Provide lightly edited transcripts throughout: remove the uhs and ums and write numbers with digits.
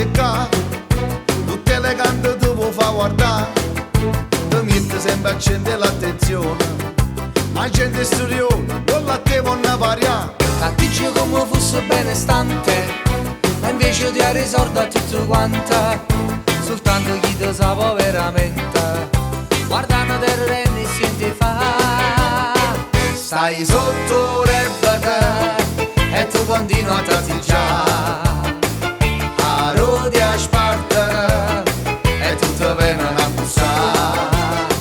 secca, tutto elegante ti può fa guardare, ti mette sempre accende l'attenzione, ma gente studiosa non la devono variare. Dice come fosse benestante, ma invece ti ha risolto a tutto quanto, soltanto chi ti sa veramente, guardando terra e niente fa. Stai sotto l'erbata e tu continui a tratteggiare, a rodi a spartere e tu ti vieni a bussare.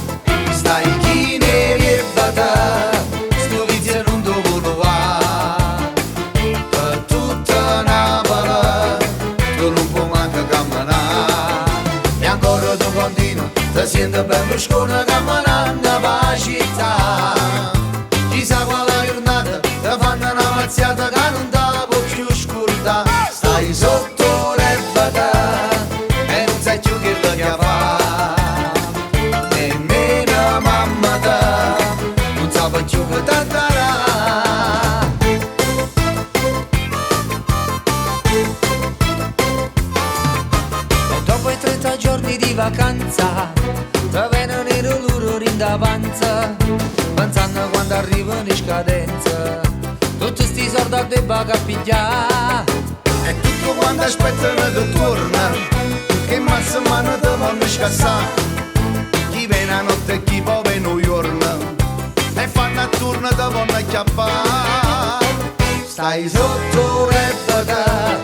Stai chi ne riebata, sto vizio non ti vuole va, per tutta Napoli tu non puoi manco camminare. E ancora tu continui, ti senti ben bruscone camminando per la città. Chissà quale giornata ti fanno una mazziata che non ti può più scordare. Stai sotto l'erbata e non sai più che lo fa, nemmeno mamma te non sa più che t'andarà. E dopo i 30 giorni di vacanza ti vengono i loro in davanza, pensando quando arrivano in scadenza tutti sti soldi a debba capigliare. E tutto quando aspettano che torna, che mazza mano ti vanno scassare. Chi viene a notte e chi poi viene un giorno, e fanno a turno ti vanno a chiappare. Stai sotto l'erbata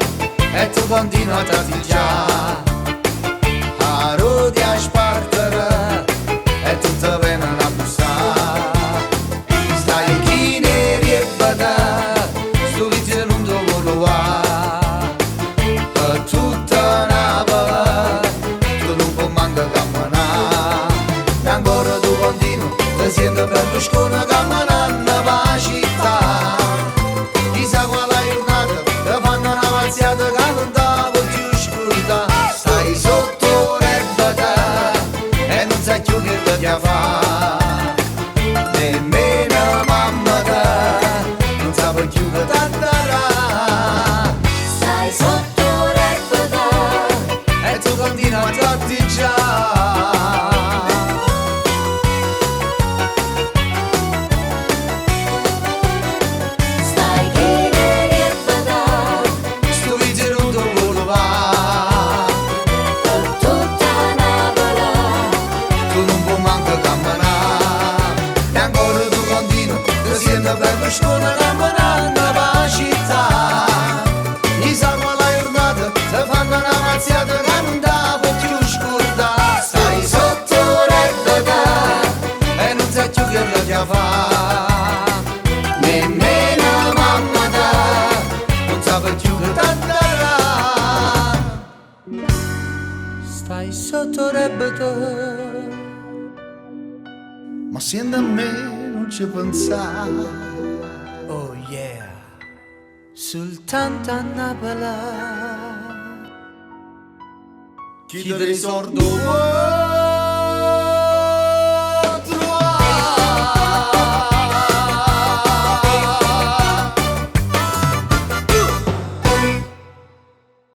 e tu continui a tratteggiare, a rodi a spartere e tu ti vieni a bussare. Stai chi ne riebata, sto vizio non ti vuole va, per tutta Napoli tu non puoi manco camminare. E ancora tu continui, ti senti per bruscone camminando per la città. Chissà quale giornata ti fanno una mazziata che non ti può più scordare. Stai sotto l'erbata e non sai più che lo fa, nemmeno mamma te non sa più che t'andarà. Stai sotto l'erbata E tu continui a tratteggiare, stai chi ne riebata, sto vizio non ti vuole va, per tutta Napoli tu non puoi manco camminare. E ancora tu continui, ti senti per bruscone camminando per la città. Chissà quale giornata ti fanno una mazziata che non ti può più scordare. Stai sotto l'erbata e non sai più che lo fa, nemmeno mamma te non sa più che t'andarà. Stai sotto l'erbata, Ma senti a me non ci pensare, oh yeah, soltanto a Napoli. chi te risordo vuoi.